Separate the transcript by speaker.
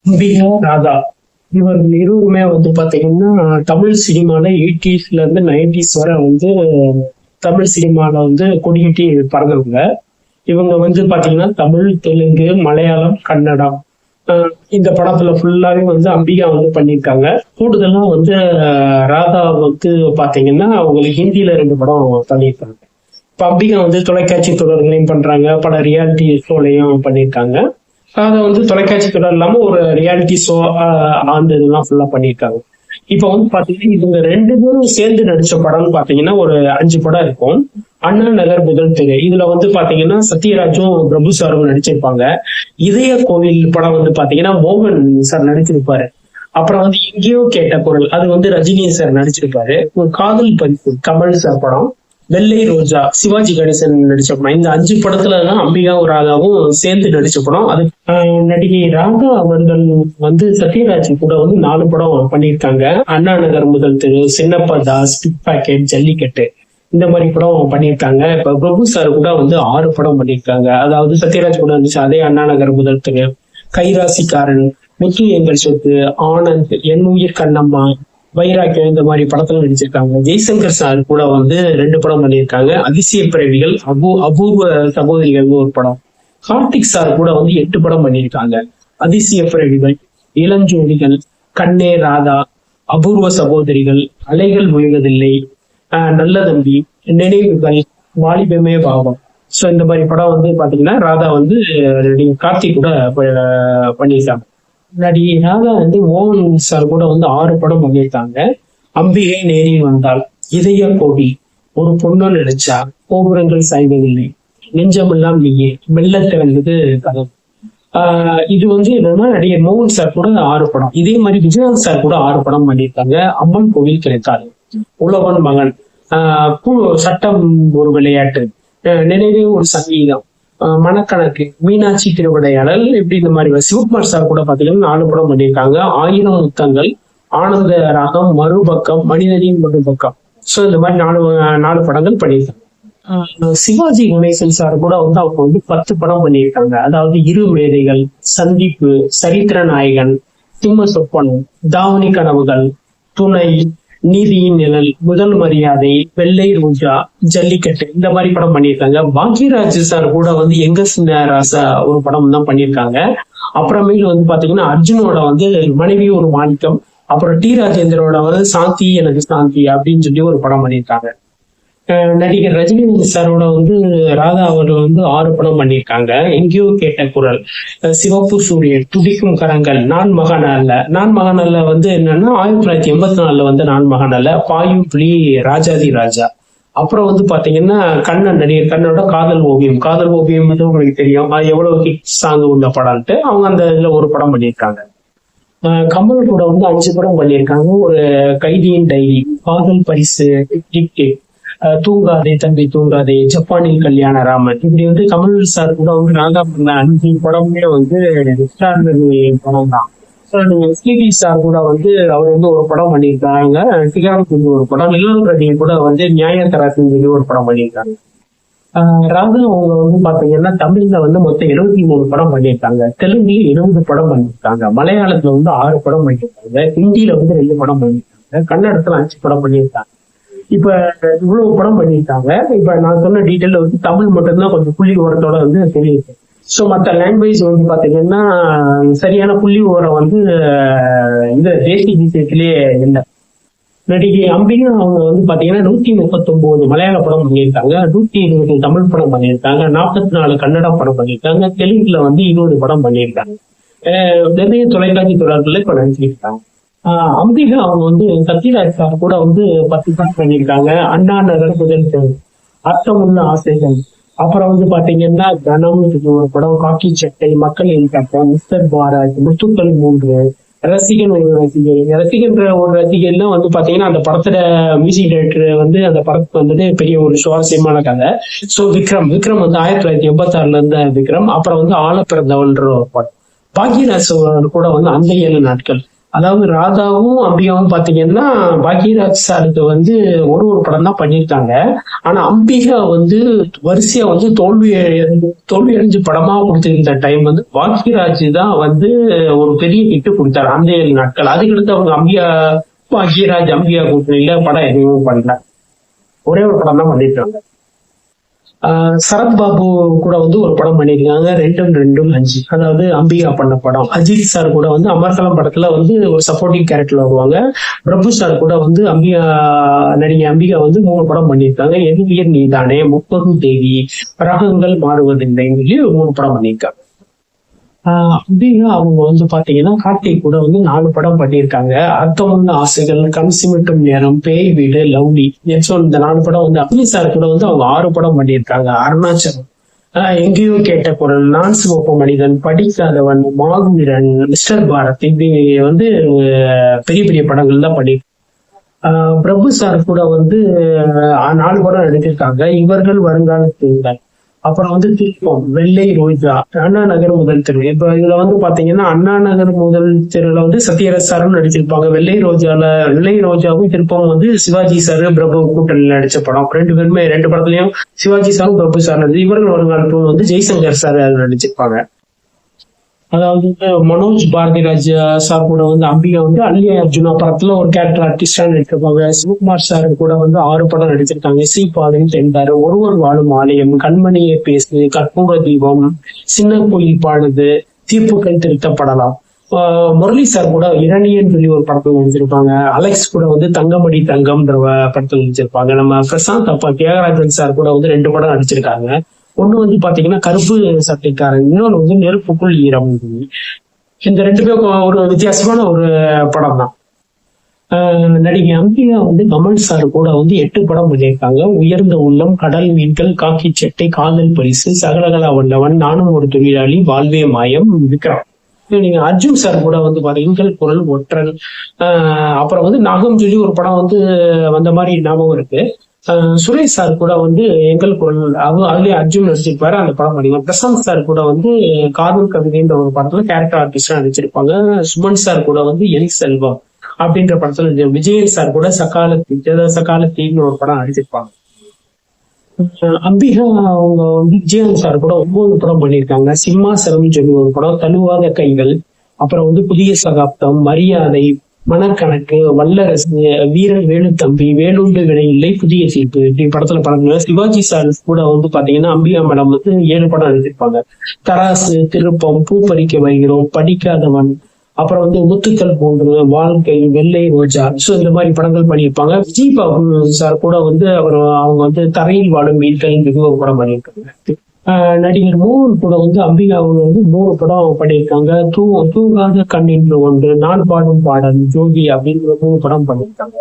Speaker 1: அம்பிகா ராதா இவர்கள் இருவருமே வந்து பாத்தீங்கன்னா தமிழ் சினிமால 80s இருந்து 90s வரை வந்து தமிழ் சினிமால வந்து கொடிகட்டி பறந்தவங்க. இவங்க வந்து பாத்தீங்கன்னா தமிழ், தெலுங்கு, மலையாளம், கன்னடம் இந்த படத்துல ஃபுல்லாவே வந்து அம்பிகா வந்து பண்ணியிருக்காங்க. கூடுதலா வந்து ராதா வந்து பாத்தீங்கன்னா அவங்களுக்கு ஹிந்தில 2 படம் பண்ணியிருக்காங்க. இப்ப அம்பிகா வந்து தொலைக்காட்சி தொடர்களையும் பண்றாங்க, பல ரியாலிட்டி ஷோலையும் பண்ணியிருக்காங்க. அதை வந்து தொலைக்காட்சி தொடர் இல்லாம ஒரு ரியாலிட்டி ஷோ அந்த இதெல்லாம் ஃபுல்லா பண்ணியிருக்காங்க. இப்ப வந்து பாத்தீங்கன்னா இவங்க 2 பேரும் சேர்ந்து நடிச்ச படம்னு பாத்தீங்கன்னா ஒரு 5 படம் இருக்கும். அண்ணா நகர், முதல் தெரு, இதுல வந்து பாத்தீங்கன்னா சத்யராஜும் பிரபு சாரும் நடிச்சிருப்பாங்க. இதய கோவில் படம் வந்து பாத்தீங்கன்னா மோகன் சார் நடிச்சிருப்பாரு. அப்புறம் வந்து எங்கேயோ கேட்ட குரல், அது வந்து ரஜினி சார் நடிச்சிருப்பாரு. ஒரு காதல் பரிசு கமல் சார் படம், வெள்ளை ரோஜா சிவாஜி கணேசன் நடிச்ச படம். இந்த 5 படத்துல தான் அம்பிகாவும் ராதாவும் சேர்ந்து நடிச்ச படம். அது நடிகை ராதா அவர்கள் வந்து சத்யராஜ் கூட வந்து 4 படம் பண்ணியிருக்காங்க. அண்ணா நகர், முதல் தெரு, சின்னப்பா தாஸ், பிக் பாக்கெட், ஜல்லிக்கட்டு, இந்த மாதிரி படம் பண்ணியிருக்காங்க. இப்ப பிரபு சார் கூட வந்து 6 படம் பண்ணியிருக்காங்க. அதாவது சத்யராஜ் கூட இருந்துச்சு அதே அண்ணா நகர், முதல் தெரு, கைராசிக்காரன், முத்து எங்கள் சொத்து, ஆனந்த், என் உயிர் கண்ணம்மா, வைராக்கியம், இந்த மாதிரி படத்துல நடிச்சிருக்காங்க. ஜெய்சங்கர் சார் கூட வந்து 2 படம் பண்ணியிருக்காங்க. அதிசய பிறவிகள், அபூர்வ சகோதரிகள் ஒரு படம். கார்த்திக் சார் கூட வந்து 8 படம் பண்ணியிருக்காங்க. அதிசய பிறவிகள், இளஞ்சோடிகள், கண்ணே ராதா, அபூர்வ சகோதரிகள், அலைகள் ஓய்வதில்லை, நல்ல தம்பி, நினைவுகள், வாலிபமே பாவம். சோ இந்த மாதிரி படம் வந்து பாத்தீங்கன்னா ராதா வந்து கார்த்திக் கூட பண்ணியிருக்காங்க. நடிகை ராதா வந்து மோகன் சார் கூட வந்து 6 படம் பண்ணியிருக்காங்க. அம்பிகை நேரில் வந்தால், இதய கோவி, ஒரு பொண்ணு நினைச்சா, கோபுரங்கள் சாய்வதில்லை, நெஞ்சமெல்லாம் நீயே, மெல்ல திறந்தது கதவு. இது வந்து என்னன்னா நடிகர் மோகன் சார் கூட 6 படம். இதே மாதிரி விஜயகாந்த் சார் கூட 6 படம் பண்ணியிருக்காங்க. அம்மன் கோவில் கிடைத்தாரு, உழவன் மகன், சட்டம் ஒரு விளையாட்டு, நினைவே ஒரு சங்கீதம், மனக்கணக்கு, மீனாட்சி திருவிடையாடல், இப்படி இந்த மாதிரி. சிவகுமார் சார் கூட பாத்தீங்கன்னா 4 படம் பண்ணியிருக்காங்க. 1000 முத்தங்கள், ஆனந்த ராகம், மறுபக்கம், மனிதனின் மறுபக்கம். சோ இந்த மாதிரி 4 படங்கள் பண்ணியிருக்காங்க. சிவாஜி கணேசன் சார் கூட வந்து அவங்க வந்து 10 படம் பண்ணியிருக்காங்க. அதாவது இரு மேதைகள், சந்திப்பு, சரித்திர நாயகன், சிம்ம சொப்பனம், தாவணி கனவுகள், துணை, நீதியின் நிழல், முதல் மரியாதை, வெள்ளை ரோஜா, ஜல்லிக்கட்டு, இந்த மாதிரி படம் பண்ணியிருக்காங்க. பாக்யராஜ் சார் கூட வந்து எங்க சின்ன ராசா ஒரு படம் தான் பண்ணியிருக்காங்க. அப்புறமேல வந்து பாத்தீங்கன்னா அர்ஜுனோட வந்து மனைவி ஒரு மாணிக்கம், அப்புறம் டி ராஜேந்திரோட வந்து சாந்தி எனக்கு சாந்தி அப்படின்னு சொல்லி ஒரு படம் பண்ணியிருக்காங்க. நடிகர் ரஜினி சாரோட வந்து ராதா அவர்கள் வந்து 6 படம் பண்ணியிருக்காங்க. எங்கேயோ கேட்ட குரல், சிவப்பு சூரியன், துடிக்கும் கரங்கள், நான் மகன் அல்ல. நான் மகன் அல்ல வந்து என்னன்னா 1984 வந்து நான் மகன் அல்ல, பாயும் புலி, ராஜாதி ராஜா. அப்புறம் வந்து பாத்தீங்கன்னா கண்ணன், நடிகர் கண்ணனோட காதல் ஓவியம். காதல் ஓவியம் வந்து உங்களுக்கு தெரியும், அது எவ்வளவு ஹிட் சாங் உள்ள படம்ட்டு அவங்க அந்த இதுல ஒரு படம் பண்ணியிருக்காங்க. கமல் கூட வந்து 5 படம் பண்ணியிருக்காங்க. ஒரு கைதியின் டைரி, காதல் பரிசு, தூங்காதே தம்பி தூங்காதே, ஜப்பானில் கல்யாண ராமன், இப்படி வந்து கமல் சார் கூட வந்து ராதா பண்ண 5 படமே வந்து படம் தான். எஸ்பிபி சார் கூட வந்து அவர் வந்து ஒரு படம் பண்ணியிருக்காங்க. சிகாரத்துக்கு ஒரு படம், நிலவு கூட வந்து நியாய தராசுன்னு சொல்லி ஒரு படம் பண்ணியிருக்காங்க. ராதா அவங்க வந்து பாத்தீங்கன்னா தமிழ்ல வந்து மொத்தம் 73 படம் பண்ணியிருக்காங்க. தெலுங்குல 20 படம் பண்ணியிருக்காங்க. மலையாளத்துல வந்து 6 படம் பண்ணியிருக்காங்க. ஹிந்தியில வந்து 2 படம் பண்ணியிருக்காங்க. கன்னடத்துல 5 படம் பண்ணியிருக்காங்க. இப்ப இவ்வளவு படம் பண்ணியிருக்காங்க. இப்ப நான் சொன்ன டீட்டெயில வந்து தமிழ் மட்டும்தான் கொஞ்சம் புள்ளி விவரத்தோட வந்து தெரியுது. சோ மத்த லாங்குவேஜ் வந்து பாத்தீங்கன்னா சரியான புள்ளி விவரம் வந்து இந்த தேசிய விஷயத்திலேயே இல்லை. நடிகை அம்பிகா அவங்க வந்து பாத்தீங்கன்னா 139 மலையாள படம் பண்ணியிருக்காங்க, 120 தமிழ் படம் பண்ணியிருக்காங்க, 44 கன்னட படம் பண்ணியிருக்காங்க, தெலுங்குல வந்து 20 படம் பண்ணியிருக்காங்க. நிறைய தொலைக்காட்சி தொடர்கள்ல இப்ப நடிச்சிருக்காங்க. அம்பிகா அவங்க வந்து சத்யராஜ் சார் கூட வந்து 10 படம் பண்ணியிருக்காங்க. அண்ணா நகர், முதல் தெரு, அர்த்தமுள்ள ஆசைகள், அப்புறம் வந்து பாத்தீங்கன்னா கனம் ஒரு படம், காக்கி சட்டை, மக்களின் கட்டம், மிஸ்டர் பாராஜ், முத்துக்கள் 3, ரசிகன் ஒரு ரசிகை. ரசிகன்ற ஒரு ரசிகர்லாம் வந்து பாத்தீங்கன்னா அந்த படத்துல மியூசிக் டைரக்டர் வந்து அந்த படத்துக்கு வந்துட்டு பெரிய ஒரு சுவாரஸ்யமான கதை. சோ விக்ரம் வந்து 1986 இருந்த விக்ரம். அப்புறம் வந்து ஆழ பிறந்தவன்ற ஒரு படம். பாக்யராஜ் கூட வந்து அந்த 7 நாட்கள், அதாவது ராதாவும் அம்பிகாவும் பாத்தீங்கன்னா பாக்யராஜ் சாருக்கு வந்து ஒரு படம் தான் பண்ணியிருக்காங்க. ஆனா அம்பிகா வந்து வரிசையா வந்து தோல்வி அடைஞ்சு படமா கொடுத்திருந்த டைம் வந்து பாக்யராஜ் தான் வந்து ஒரு பெரிய ஹிட் கொடுத்தாரு அந்த 7 நாட்கள். அதுக்கடுத்து அவங்க பாக்யராஜ் அம்பிகா கூட்டணியில படம் எதுவும் பண்ணல. ஒரே ஒரு படம் தான் பண்ணிருக்காங்க. சரத்பாபு கூட வந்து ஒரு படம் பண்ணியிருக்காங்க, 2-2-5. அதாவது அம்பிகா பண்ண படம். அஜித் சார் கூட வந்து அமர்கலம் படத்துல வந்து ஒரு சப்போர்ட்டிங் கேரக்டர்ல வருவாங்க. பிரபு சார் கூட வந்து நடிகை அம்பிகா வந்து 3 படம் பண்ணியிருக்காங்க. எதிரியர் நீதானே, முப்பதும் தேவி, ரகங்கள் மாறுவதில்லை, 3 படம் பண்ணியிருக்காங்க. அம்பிகா அவங்க வந்து பாத்தீங்கன்னா கார்த்திக் கூட வந்து 4 படம் பண்ணியிருக்காங்க. அர்த்தமுள்ள ஆசைகள், கண் சிமிட்டும் நேரம், பேய் வீடு, லவ்லி, இந்த 4 படம் வந்து அஜித் சார் கூட வந்து அவங்க 6 படம் பண்ணியிருக்காங்க. அருணாச்சலம், எங்கேயோ கேட்ட குரல், நான் சிவப்பு மனிதன், படிக்காதவன், மாவீரன், மிஸ்டர் பாரத், இப்படி வந்து பெரிய பெரிய படங்கள் தான் பண்ணி. பிரபு சார் கூட வந்து 4 படம் நடிச்சிருக்காங்க. இவர்கள் வருங்காலத்தில். அப்புறம் வந்து திருப்பம், வெள்ளை ரோஜா, அண்ணா நகர் முதல் தெரு. இப்ப இதுல வந்து பாத்தீங்கன்னா அண்ணா நகர் முதல் தெருல வந்து சத்யராஜ் சாரும் நடிச்சிருப்பாங்க. வெள்ளை ரோஜாவும் திருப்பம் வந்து சிவாஜி சாரு பிரபு கூட்டணியில நடிச்ச படம். 2 பேருமே 2 படத்துலயும் சிவாஜி சாரும் பிரபு சார் நடிச்சு. இவர்கள் வருங்காலத்தில் வந்து ஜெய்சங்கர் சார் நடிச்சிருப்பாங்க. அதாவது மனோஜ் பாரதிராஜ் சார் கூட வந்து அம்பிகா வந்து அல்லி அர்ஜுனா படத்துல ஒரு கேரக்டர் ஆர்டிஸ்டா நடிச்சிருப்பாங்க. சிவகுமார் சார் கூட வந்து 6 படம் நடிச்சிருக்காங்க. பாலின் தென்பாரு, ஒருவர் வாழும் ஆலயம், கண்மணியை பேசு, கற்பூர தீபம், சின்ன கோயில் பாடுது, தீர்ப்புகள் திருத்தப்படலாம். முரளி சார் கூட இரணியன் சொல்லி ஒரு படத்துல நடிச்சிருப்பாங்க. அலெக்ஸ் கூட வந்து தங்கமடி தங்கம்ன்ற படத்துல நடிச்சிருப்பாங்க. நம்ம பிரசாந்த் அப்பா தியாகராஜன் சார் கூட வந்து 2 படம் நடிச்சிருக்காங்க. ஒண்ணு வந்து பாத்தீங்கன்னா கருப்பு சட்டைக்காரன், இன்னொன்னு வந்து நெருப்புக்குள் ஈரம். இந்த 2 பேரும் ஒரு வித்தியாசமான ஒரு படம் தான். நடிகை அம்பிகா வந்து கமல் சார் கூட வந்து 8 படம் பண்ணியிருக்காங்க. உயர்ந்த உள்ளம், கடல் மீன்கள், காக்கி சட்டை, காதல் பரிசு, சகலகலா வல்லவன், நானும் ஒரு தொழிலாளி, வாழ்வே மாயம், விக்ரம். நீங்க அர்ஜுன் சார் கூட வந்து பாத்தீங்கன்னா குரல், ஒற்றன், அப்புறம் வந்து நாகம் சொல்லி ஒரு படம் வந்து வந்த மாதிரி ஞாபகம் இருக்கு. சுரேஷ் சார் கூட வந்து எங்கள் குரல், அதுலயே அர்ஜுன் நடிச்சிருப்பாரு, அந்த படம் பண்ணிருக்காங்க. பிரசாந்த் சார் கூட வந்து காதல் கவிதைன்ற ஒரு படத்துல கேரக்டர் ஆர்டிஸ்டா நடிச்சிருப்பாங்க. சுமன் சார் கூட வந்து என் செல்வம் அப்படின்ற படத்துல, விஜயன் சார் கூட சகாலத்தின்னு ஒரு படம் நடிச்சிருப்பாங்க. அம்பிகா அவங்க வந்து விஜயன் சார் கூட 9 படம் பண்ணியிருக்காங்க. சிம்மாசனம் சொல்லி ஒரு படம், தழுவாத கைகள், அப்புறம் வந்து புதிய சகாப்தம், மரியாதை, மனக்கணக்கு, வல்லரசு, வீரன் வேலுத்தம்பி, வேலுண்டு வினையில்லை, புதிய தீர்ப்பு, இப்படி படத்துல படங்கள். சிவாஜி சார் கூட வந்து பாத்தீங்கன்னா அம்பிகா மேடம் வந்து 7 படம் நடிச்சிருப்பாங்க. தராசு, திருப்பம், பூப்பறிக்க வைகிறோம், படிக்காதவன், அப்புறம் வந்து முத்துக்கள் போன்று, வாழ்க்கை, வெள்ளை ரோஜா, இந்த மாதிரி படங்கள் பண்ணியிருப்பாங்க. விஜய் பாபு சார் கூட வந்து அவங்க வந்து தரையில் வாழும் மீன்கள் ஒரு படம் பண்ணியிருக்காங்க. நடிகர் மோகன் கூட வந்து அம்பிகா அவங்க வந்து 3 படம் பண்ணியிருக்காங்க. தூங்காத கண்ணின்று ஒன்று, நான் பாடும் பாடல், ஜோதி அப்படிங்கிற 3 படம் பண்ணியிருக்காங்க.